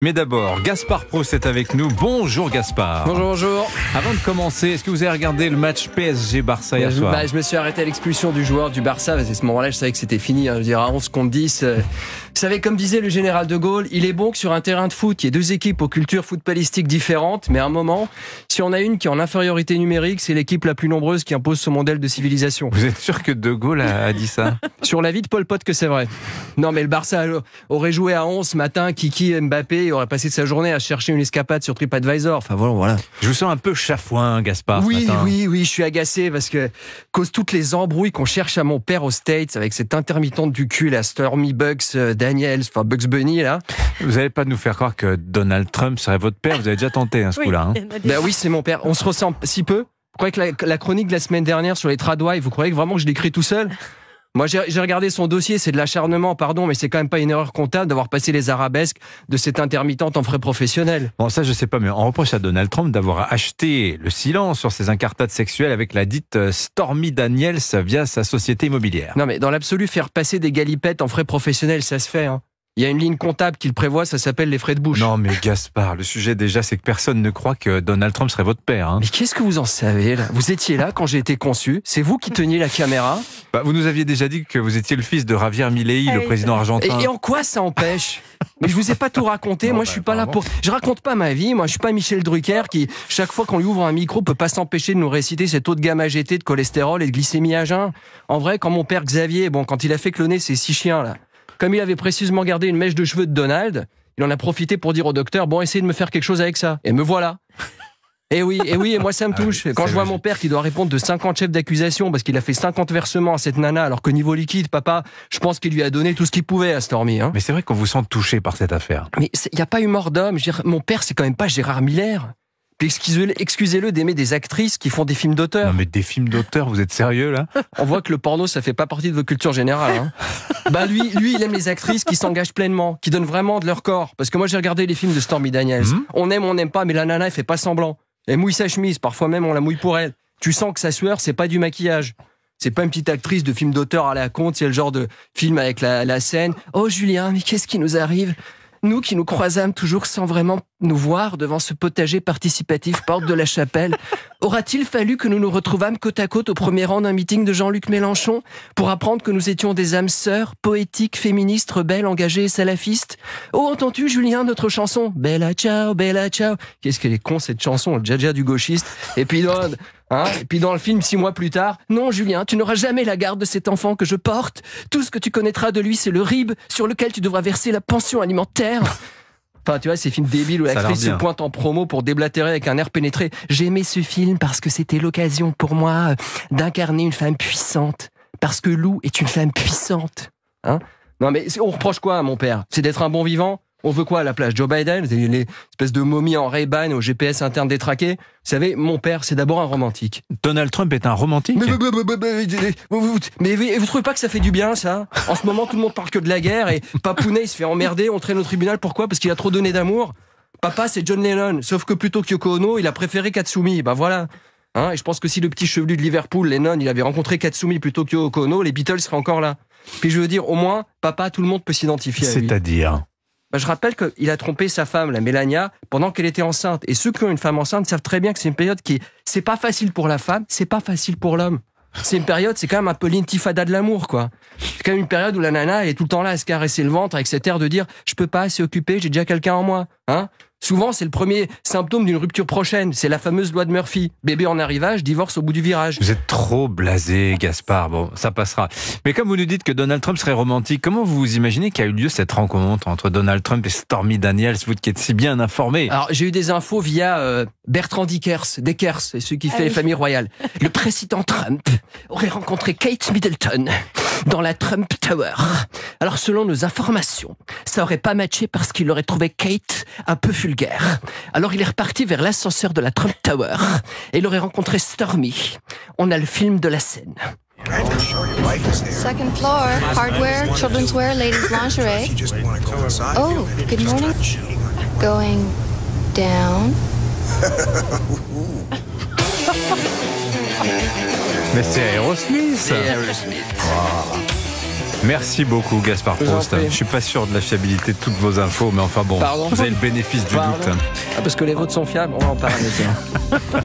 Mais d'abord, Gaspard Proust est avec nous. Bonjour Gaspard. Bonjour. Avant de commencer, est-ce que vous avez regardé le match PSG-Barça hier soir ? Je me suis arrêté à l'expulsion du joueur du Barça. À ce moment-là, je savais que c'était fini. Je veux dire, à 11 contre 10. Vous savez, comme disait le général de Gaulle, il est bon que sur un terrain de foot, il y ait deux équipes aux cultures footballistiques différentes. Mais à un moment, si on a une qui est en infériorité numérique, c'est l'équipe la plus nombreuse qui impose son modèle de civilisation. Vous êtes sûr que de Gaulle a dit ça ? Sur la vie de Pol Pot que c'est vrai. Non, mais le Barça aurait joué à 11 ce matin, Kiki, Mbappé, il aurait passé sa journée à chercher une escapade sur TripAdvisor. Enfin voilà. Je vous sens un peu chafouin, Gaspard. Oui, ce matin. oui, je suis agacé parce que cause toutes les embrouilles qu'on cherche à mon père aux States avec cette intermittente du cul, la Stormy Bugs Daniels, enfin Bugs Bunny là. Vous n'allez pas nous faire croire que Donald Trump serait votre père. Vous avez déjà tenté ce coup-là. Ben oui, c'est mon père. On se ressemble si peu. Vous croyez que la chronique de la semaine dernière sur les tradwives, vous croyez que vraiment que je l'écris tout seul ? Moi, j'ai regardé son dossier, c'est de l'acharnement, pardon, mais c'est quand même pas une erreur comptable d'avoir passé les arabesques de cette intermittente en frais professionnels. Bon, ça, je sais pas, mais on reproche à Donald Trump d'avoir acheté le silence sur ses incartades sexuelles avec la dite Stormy Daniels via sa société immobilière. Non, mais dans l'absolu, faire passer des galipettes en frais professionnels, ça se fait, hein. Il y a une ligne comptable qui le prévoit, ça s'appelle les frais de bouche. Non, mais Gaspard, le sujet déjà, c'est que personne ne croit que Donald Trump serait votre père. Hein. Mais qu'est-ce que vous en savez, là ? Vous étiez là quand j'ai été conçu, c'est vous qui teniez la caméra. Vous nous aviez déjà dit que vous étiez le fils de Javier Milei, le président argentin. Et en quoi ça empêche ? Mais je vous ai pas tout raconté, moi je suis pas là pour... Je raconte pas ma vie, moi je suis pas Michel Drucker qui, chaque fois qu'on lui ouvre un micro, peut pas s'empêcher de nous réciter cette haute gamme AGT de cholestérol et de glycémie à jeun. En vrai, quand mon père Xavier, quand il a fait cloner ses 6 chiens là, comme il avait précisément gardé une mèche de cheveux de Donald, il en a profité pour dire au docteur, essayez de me faire quelque chose avec ça. Et me voilà. Et oui, et moi ça me touche. Quand je vois mon père qui doit répondre de 50 chefs d'accusation parce qu'il a fait 50 versements à cette nana, alors que niveau liquide, papa, je pense qu'il lui a donné tout ce qu'il pouvait à Stormy. Hein. Mais c'est vrai qu'on vous sent touché par cette affaire. Mais il n'y a pas eu mort d'homme. Je veux dire, mon père, c'est quand même pas Gérard Miller. Puis excusez-le d'aimer des actrices qui font des films d'auteur. Non mais des films d'auteur, vous êtes sérieux là ? On voit que le porno, ça fait pas partie de vos cultures générales. Hein. Lui, il aime les actrices qui s'engagent pleinement, qui donnent vraiment de leur corps. Parce que moi, j'ai regardé les films de Stormy Daniels. On aime, on n'aime pas, mais la nana, elle fait pas semblant. Elle mouille sa chemise, parfois même on la mouille pour elle. Tu sens que sa sueur, c'est pas du maquillage. C'est pas une petite actrice de film d'auteur à la con, c'est le genre de film avec la scène. Oh Julien, mais qu'est-ce qui nous arrive ? Nous qui nous croisâmes toujours sans vraiment nous voir devant ce potager participatif porte de la Chapelle, aura-t-il fallu que nous nous retrouvâmes côte à côte au premier rang d'un meeting de Jean-Luc Mélenchon pour apprendre que nous étions des âmes sœurs, poétiques, féministes, rebelles, engagées et salafistes ? Oh, entends-tu, Julien, notre chanson ? Bella ciao, bella ciao. Qu'est-ce qu'elle est con cette chanson, le dja-dja du gauchiste. Et puis dans le film, 6 mois plus tard, non, Julien, tu n'auras jamais la garde de cet enfant que je porte. Tout ce que tu connaîtras de lui, c'est le rib sur lequel tu devras verser la pension alimentaire. Enfin, tu vois, ces films débiles où l'actrice se pointe en promo pour déblatérer avec un air pénétré. J'ai aimé ce film parce que c'était l'occasion pour moi d'incarner une femme puissante. Parce que Lou est une femme puissante. Hein ? Non, mais on reproche quoi à mon père ? C'est d'être un bon vivant ? On veut quoi à la place ? Joe Biden, les espèces de momies en Ray-Ban au GPS interne détraqué. Vous savez, mon père, c'est d'abord un romantique. Donald Trump est un romantique ? Mais vous trouvez pas que ça fait du bien, ça ? En ce moment, tout le monde parle que de la guerre et Papounet, il se fait emmerder, on traîne au tribunal. Pourquoi ? Parce qu'il a trop donné d'amour. Papa, c'est John Lennon. Sauf que plutôt que Yoko Ono, il a préféré Katsumi. Voilà. Hein, et je pense que si le petit chevelu de Liverpool, Lennon, il avait rencontré Katsumi plutôt que Yoko Ono, les Beatles seraient encore là. Puis je veux dire, au moins, papa, tout le monde peut s'identifier à lui. C'est-à-dire ? Je rappelle qu'il a trompé sa femme, la Mélania, pendant qu'elle était enceinte. Et ceux qui ont une femme enceinte savent très bien que c'est une période c'est pas facile pour la femme, c'est pas facile pour l'homme. C'est une période, c'est quand même un peu l'intifada de l'amour, quoi. C'est quand même une période où la nana, elle est tout le temps là à se caresser le ventre avec cet air de dire « je peux pas, c'est occupé, j'ai déjà quelqu'un en moi ». Hein ? Souvent, c'est le premier symptôme d'une rupture prochaine. C'est la fameuse loi de Murphy. Bébé en arrivage, divorce au bout du virage. Vous êtes trop blasé, Gaspard. Bon, ça passera. Mais comme vous nous dites que Donald Trump serait romantique, comment vous imaginez qu'a eu lieu cette rencontre entre Donald Trump et Stormy Daniels, vous qui êtes si bien informé ? Alors, j'ai eu des infos via Bertrand Dickers, c'est celui qui fait les familles royales. Le président Trump aurait rencontré Kate Middleton dans la Trump Tower. Alors, selon nos informations, ça aurait pas matché parce qu'il aurait trouvé Kate un peu vulgaire. Alors, il est reparti vers l'ascenseur de la Trump Tower et il aurait rencontré Stormy. On a le film de la scène. Second floor, hardware, children's wear, ladies' lingerie. Oh, good morning. Going down. Mais c'est Aerosmith. C'est Aerosmith. Wow. Merci beaucoup, Gaspard Je vous en Proust. prie. Je suis pas sûr de la fiabilité de toutes vos infos, mais enfin bon, Pardon. vous avez le bénéfice du Pardon. doute. Ah, parce que les vôtres sont fiables, on va en parler. Tiens.